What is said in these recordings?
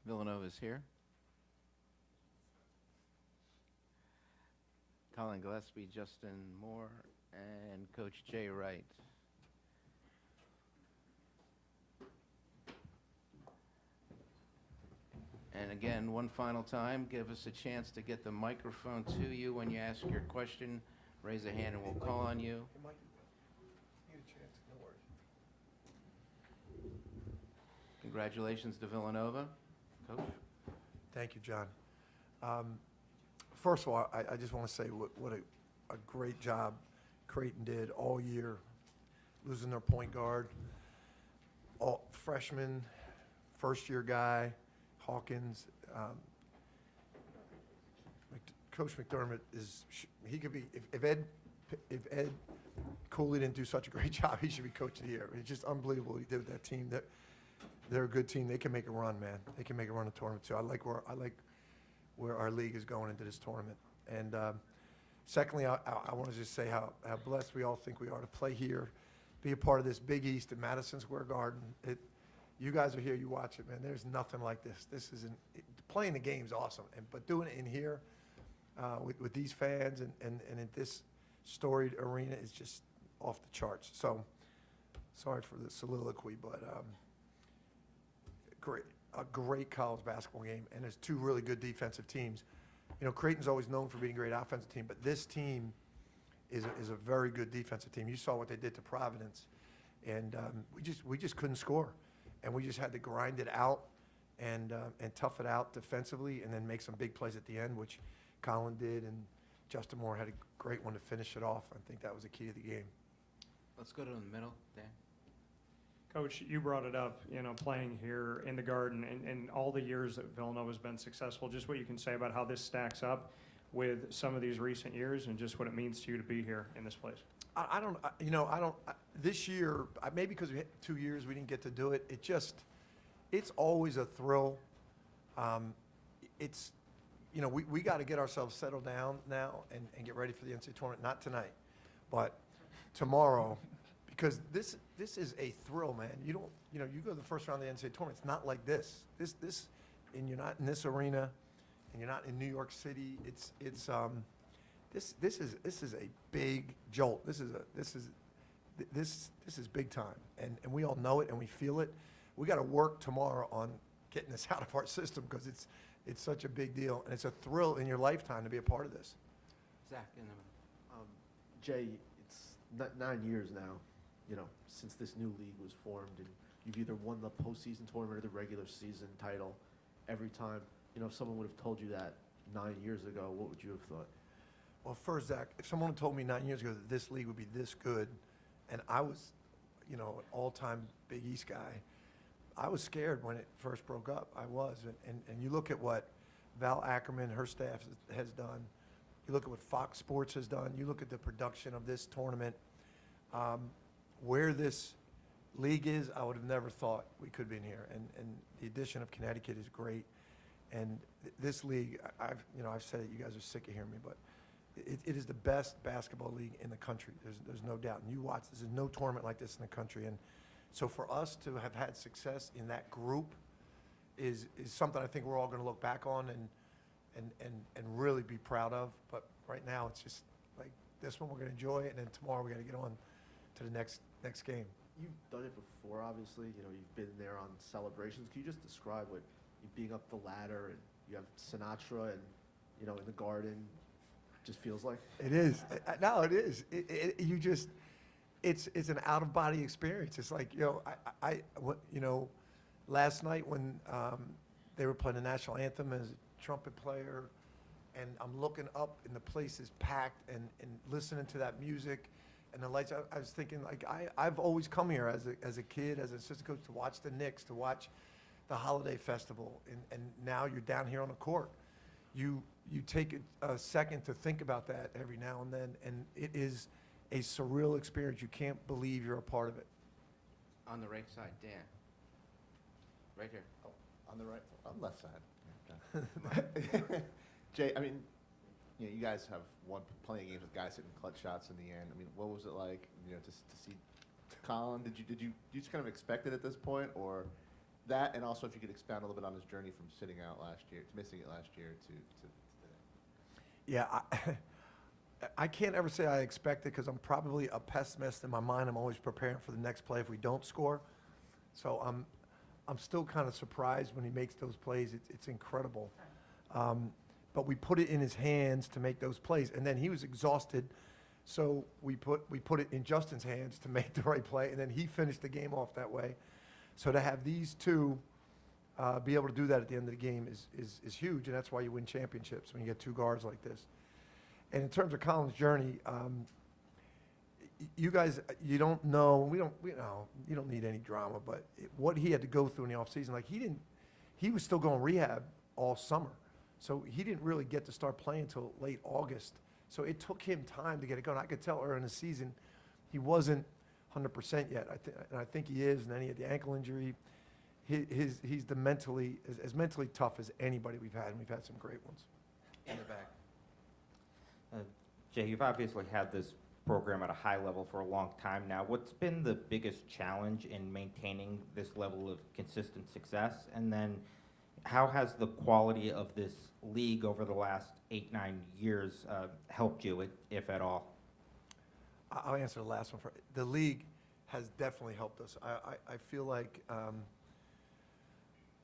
Villanova is here. Colin Gillespie, Justin Moore, and Coach Jay Wright. And again, one final time, give us a chance to get the microphone to you when you ask your question. Raise a hand and we'll call on you. Congratulations to Villanova. Coach? Thank you, John. First of all, I just want to say what a great job Creighton did all year, losing their point guard, all freshman, first-year guy, Hawkins. Coach McDermott he could be, if Ed Cooley didn't do such a great job, he should be coach of the year. It's just unbelievable what he did with that team. They're a good team. They can make a run, man. They can make a run in the tournament too. I like where our league is going into this tournament. And secondly, I want to just say how blessed we all think we are to play here, be a part of this Big East at Madison Square Garden. You guys are here. You watch it, man. There's nothing like this. Playing the game's awesome, but doing it in here with these fans and in this storied arena is just off the charts. So sorry for the soliloquy, but a great college basketball game, and there's two really good defensive teams. You know, Creighton's always known for being a great offensive team, but this team is a very good defensive team. You saw what they did to Providence, and we just couldn't score, and we just had to grind it out and tough it out defensively, and then make some big plays at the end, which Colin did, and Justin Moore had a great one to finish it off. I think that was the key to the game. Let's go to the middle, Dan. Coach, you brought it up, playing here in the Garden and all the years that Villanova's been successful, just what you can say about how this stacks up with some of these recent years and just what it means to you to be here in this place. This year, maybe because we had 2 years we didn't get to do it, it's always a thrill. We got to get ourselves settled down now and get ready for the NCAA tournament, not tonight, but tomorrow. Because this is a thrill, man. You go to the first round of the NCAA tournament. It's not like this. And you're not in this arena, and you're not in New York City. This is a big jolt. This is big time, and we all know it and we feel it. We got to work tomorrow on getting this out of our system because it's such a big deal, and it's a thrill in your lifetime to be a part of this. Zach, in the middle. Jay, it's 9 years now. Since this new league was formed, and you've either won the postseason tournament or the regular season title every time. If someone would have told you that 9 years ago, what would you have thought? Well, first, Zach, if someone had told me 9 years ago that this league would be this good, and I was, an all-time Big East guy, I was scared when it first broke up. I was, and you look at what Val Ackerman, her staff has done. You look at what Fox Sports has done. You look at the production of this tournament. Where this league is, I would have never thought we could be in here. And the addition of Connecticut is great. And this league, I've said it, you guys are sick of hearing me, but it is the best basketball league in the country. There's no doubt. And you watch, there's no tournament like this in the country. And so for us to have had success in that group is something I think we're all going to look back on and really be proud of. But right now, it's just like this one we're going to enjoy it, and then tomorrow we got to get on to the next game. You've done it before, obviously. You've been there on celebrations. Can you just describe what you being up the ladder and you have Sinatra and in the Garden just feels like? It is. No, it is. It's an out of body experience. It's like last night when they were playing the national anthem as a trumpet player, and I'm looking up and the place is packed and listening to that music. And the lights, I was thinking, I've always come here as a kid, as an assistant coach, to watch the Knicks, to watch the Holiday Festival, and now you're down here on the court. You take a second to think about that every now and then, and it is a surreal experience. You can't believe you're a part of it. On the right side, Dan. Right here. Oh, on the right, on the left side. Okay. Jay, you guys have won plenty of games with guys hitting clutch shots in the end. What was it like, to see Colin? Did you just kind of expect it at this point, or That, and also if you could expound a little bit on his journey from sitting out last year, to missing it last year, to today. Yeah, I can't ever say I expect it because I'm probably a pessimist in my mind. I'm always preparing for the next play if we don't score. So I'm still kind of surprised when he makes those plays. It's incredible. But we put it in his hands to make those plays, and then he was exhausted. So we put it in Justin's hands to make the right play, and then he finished the game off that way. So to have these two be able to do that at the end of the game is huge, and that's why you win championships when you get two guards like this. And in terms of Colin's journey, you guys, you don't know, you don't need any drama, but what he had to go through in the offseason, like he was still going rehab all summer. So he didn't really get to start playing until late August. So it took him time to get it going. I could tell early in the season he wasn't 100% yet. I think he is, and then he had the ankle injury. He's as mentally tough as anybody we've had, and we've had some great ones. In the back. Jay, you've obviously had this program at a high level for a long time now. What's been the biggest challenge in maintaining this level of consistent success? And then how has the quality of this league over the last 8-9 years helped you, if at all? I'll answer the last one first. The league has definitely helped us. I feel like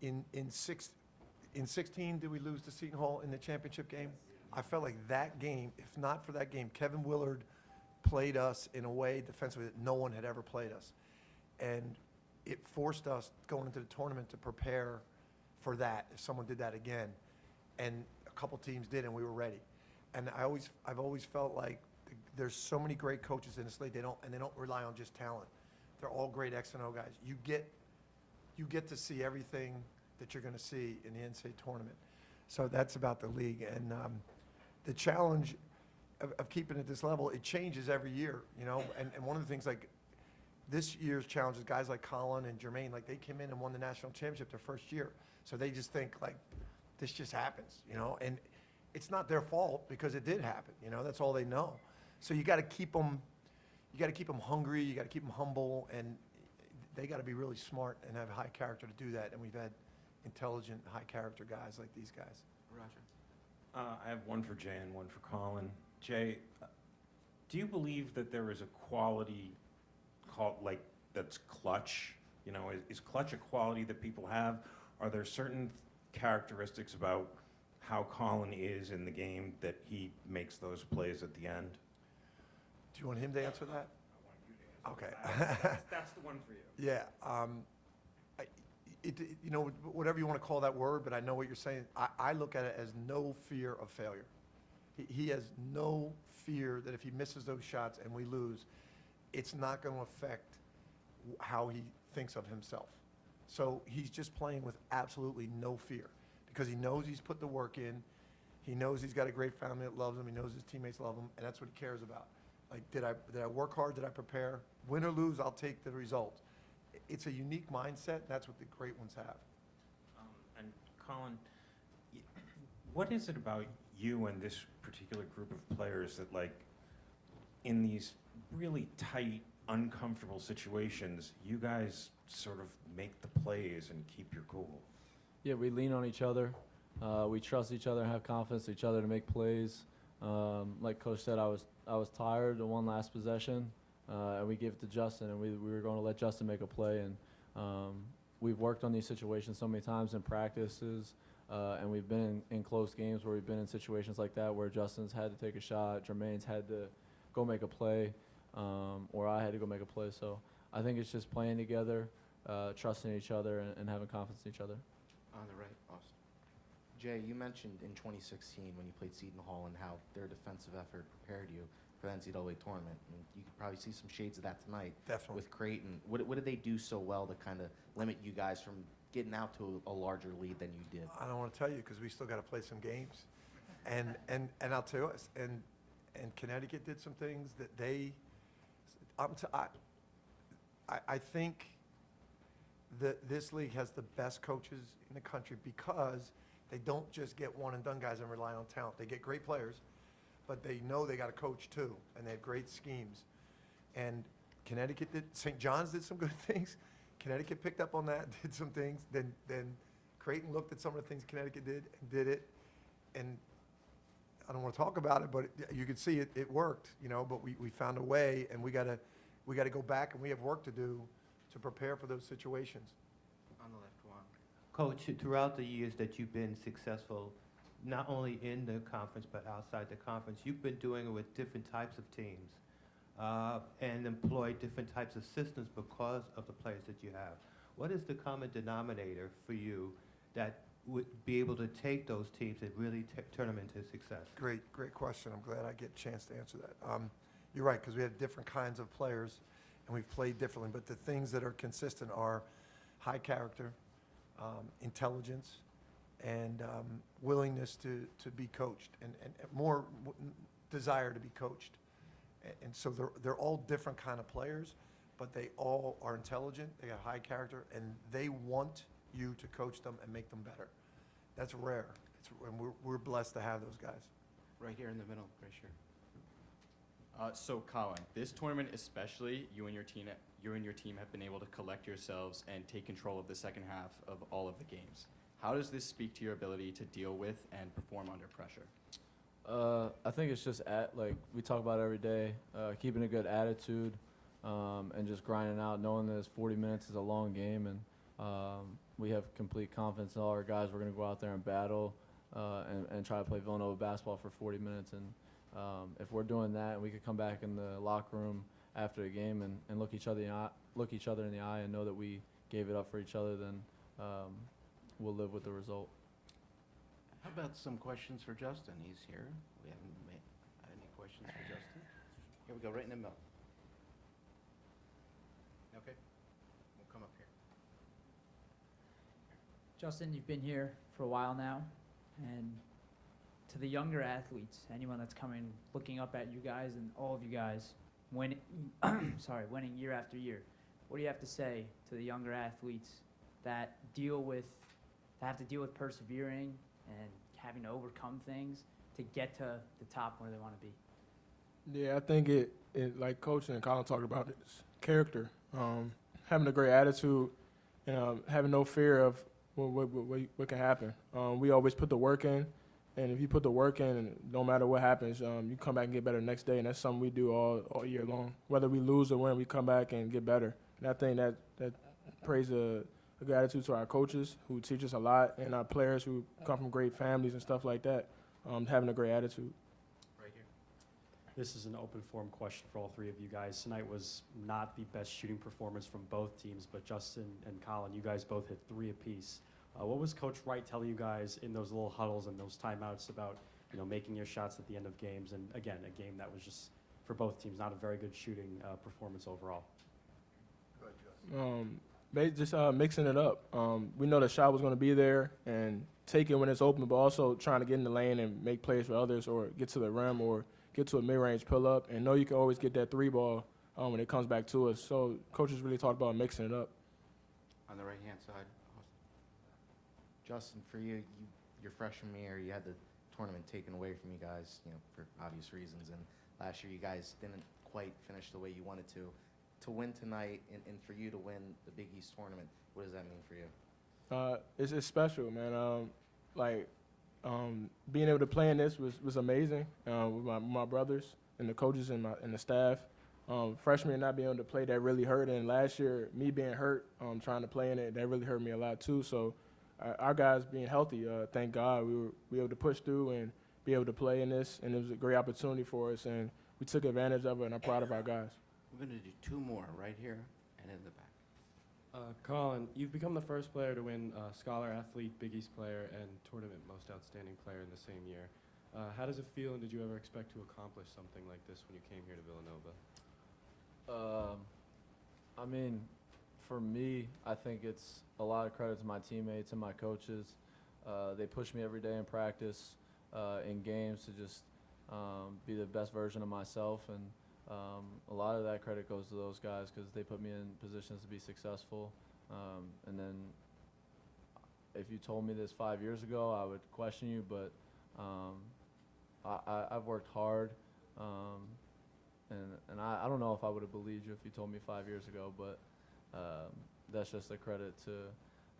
in 16, did we lose to Seton Hall in the championship game? I felt like that game, if not for that game, Kevin Willard played us in a way defensively that no one had ever played us. And it forced us going into the tournament to prepare for that if someone did that again. And a couple teams did, and we were ready. And I've always felt like there's so many great coaches in this league. They don't rely on just talent. They're all great X and O guys. You get to see everything that you're going to see in the NCAA tournament. So that's about the league. And the challenge of keeping it at this level, it changes every year, you know. And one of the things, like this year's challenge is guys like Colin and Jermaine, like they came in and won the national championship their first year. So they just think like this just happens, you know. And it's not their fault because it did happen, you know. That's all they know. So you got to keep them. You got to keep them hungry. You got to keep them humble, and they got to be really smart and have high character to do that. And we've had intelligent, high character guys like these guys. Roger. I have one for Jay and one for Colin. Jay, do you believe that there is a quality called that's clutch? You know, is clutch a quality that people have? Are there certain characteristics about how Colin is in the game that he makes those plays at the end? Do you want him to answer that? I want you to answer. Okay. That's the one for you. Yeah. You know, whatever you want to call that word, but I know what you're saying. I look at it as no fear of failure. He has no fear that if he misses those shots and we lose, it's not going to affect how he thinks of himself. So he's just playing with absolutely no fear because he knows he's put the work in. He knows he's got a great family that loves him. He knows his teammates love him, and that's what he cares about. Like, did I work hard? Did I prepare? Win or lose, I'll take the result. It's a unique mindset. That's what the great ones have. And Colin, what is it about you and this particular group of players that, like, in these really tight, uncomfortable situations, you guys sort of make the plays and keep your cool? Yeah, we lean on each other. We trust each other and have confidence in each other to make plays. Like Coach said, I was tired of one last possession, and we gave it to Justin, and we were going to let Justin make a play. And we've worked on these situations so many times in practices, and we've been in close games where we've been in situations like that where Justin's had to take a shot, Jermaine's had to go make a play, or I had to go make a play. So I think it's just playing together, trusting each other, and having confidence in each other. On the right, Austin. Jay, you mentioned in 2016 when you played Seton Hall and how their defensive effort prepared you for the NCAA tournament. And you could probably see some shades of that tonight. Definitely. With Creighton. What did they do so well to kind of limit you guys from getting out to a larger lead than you did? I don't want to tell you because we still got to play some games, and I'll tell you, and Connecticut did some things that they. I think that this league has the best coaches in the country because they don't just get one and done guys and rely on talent. They get great players, but they know they got a coach too, and they have great schemes. And Connecticut did. St. John's did some good things. Connecticut picked up on that, did some things. Then Creighton looked at some of the things Connecticut did and did it. And I don't want to talk about it, but you could see it worked, you know. But we found a way, and we gotta go back, and we have work to do to prepare for those situations. On the left one. Coach, throughout the years that you've been successful, not only in the conference but outside the conference, you've been doing it with different types of teams and employed different types of systems because of the players that you have. What is the common denominator for you that would be able to take those teams and really turn them into success? Great question. I'm glad I get a chance to answer that. You're right, because we have different kinds of players, and we've played differently. But the things that are consistent are high character, intelligence, and willingness to be coached, and more desire to be coached. And so they're all different kind of players, but they all are intelligent, they got high character, and they want you to coach them and make them better. That's rare. And we're blessed to have those guys. Right here in the middle, right here. So Colin, this tournament especially, you and your team have been able to collect yourselves and take control of the second half of all of the games. How does this speak to your ability to deal with and perform under pressure? I think it's just like we talk about every day, keeping a good attitude and just grinding out, knowing that 40 minutes is a long game, and we have complete confidence in all our guys. We're going to go out there and battle and try to play Villanova basketball for 40 minutes. And if we're doing that, and we could come back in the locker room after the game and look each other in the eye and know that we gave it up for each other, then we'll live with the result. How about some questions for Justin? He's here. We haven't had any questions for Justin. Here we go, right in the middle. Okay, we'll come up here. Justin, you've been here for a while now, and to the younger athletes, anyone that's coming, looking up at you guys and all of you guys, winning year after year, what do you have to say to the younger athletes that have to deal with persevering and having to overcome things to get to the top where they want to be? Yeah, I think it like Coach and Colin talked about, it's character, having a great attitude, and having no fear of what can happen. We always put the work in, and if you put the work in, and no matter what happens, you come back and get better the next day, and that's something we do all year long. Whether we lose or win, we come back and get better. And I think that praise a good attitude to our coaches who teach us a lot, and our players who come from great families and stuff like that, having a great attitude. Right here. This is an open forum question for all three of you guys. Tonight was not the best shooting performance from both teams, but Justin and Colin, you guys both hit 3 apiece. What was Coach Wright telling you guys in those little huddles and those timeouts about, making your shots at the end of games? And again, a game that was just, for both teams, not a very good shooting performance overall. Just mixing it up. We know the shot was going to be there and take it when it's open, but also trying to get in the lane and make plays for others, or get to the rim, or get to a mid-range pull-up, and know you can always get that 3 ball when it comes back to us. So coaches really talked about mixing it up. On the right-hand side. Justin, for you, your freshman year, you had the tournament taken away from you guys, for obvious reasons. And last year, you guys didn't quite finish the way you wanted to. To win tonight, and for you to win the Big East tournament, what does that mean for you? It's special, man. Being able to play in this was amazing with my brothers and the coaches and the staff. Freshman not being able to play, that really hurt. And last year, me being hurt, trying to play in it, that really hurt me a lot too. So our guys being healthy, thank God we were able to push through and be able to play in this. And it was a great opportunity for us, and we took advantage of it, and I'm proud of our guys. We're going to do 2 more right here and in the back. Colin, you've become the first player to win Scholar Athlete, Big East Player, and Tournament Most Outstanding Player in the same year. How does it feel, and did you ever expect to accomplish something like this when you came here to Villanova? For me, I think it's a lot of credit to my teammates and my coaches. They push me every day in practice, in games, to just be the best version of myself, and a lot of that credit goes to those guys because they put me in positions to be successful. And then if you told me this 5 years ago, I would question you, but I've worked hard. And I don't know if I would have believed you if you told me 5 years ago, but that's just a credit to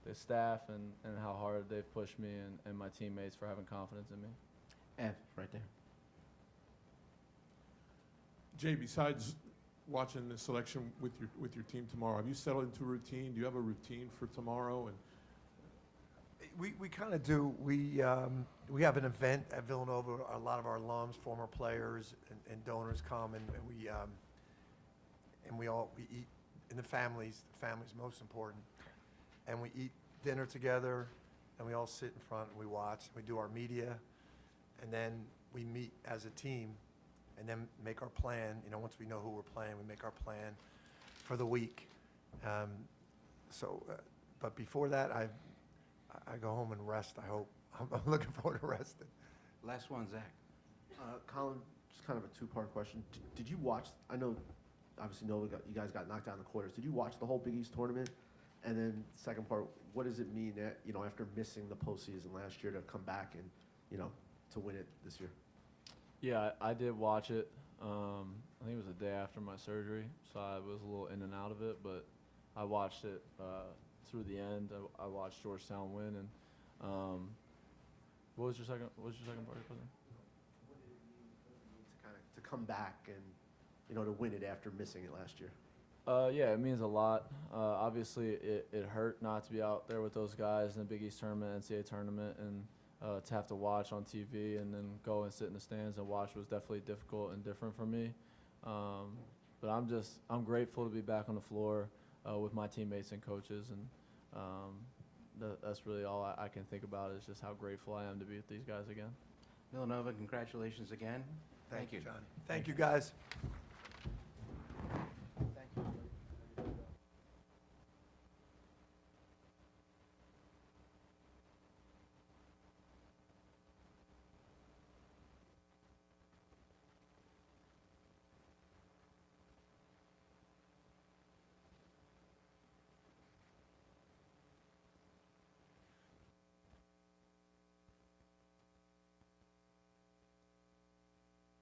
the staff and how hard they've pushed me and my teammates for having confidence in me. Ev, right there. Jay, besides watching the selection with your team tomorrow, have you settled into a routine? Do you have a routine for tomorrow? And We kind of do. We have an event at Villanova. A lot of our alums, former players, and donors come, and we eat. And the family's most important. And we eat dinner together, and we all sit in front and we watch. We do our media, and then we meet as a team, and then make our plan. You know, once we know who we're playing, we make our plan for the week. But before that, I go home and rest, I hope. I'm looking forward to resting. Last one, Zach. Colin, just kind of a two-part question. Did you watch, I know, obviously, you guys got knocked out in the quarters. Did you watch the whole Big East tournament? And then second part, what does it mean that, after missing the postseason last year to come back and, to win it this year? Yeah, I did watch it. I think it was the day after my surgery, so I was a little in and out of it, but I watched it through the end. I watched Georgetown win, and what was your second part of your question? What did it mean to come back and, to win it after missing it last year? Yeah, it means a lot. Obviously, it hurt not to be out there with those guys in the Big East tournament, NCAA tournament, and to have to watch on TV and then go and sit in the stands and watch was definitely difficult and different for me. But I'm grateful to be back on the floor with my teammates and coaches, and that's really all I can think about is just how grateful I am to be with these guys again. Villanova, congratulations again. Thank you, Johnny. Thank you, guys.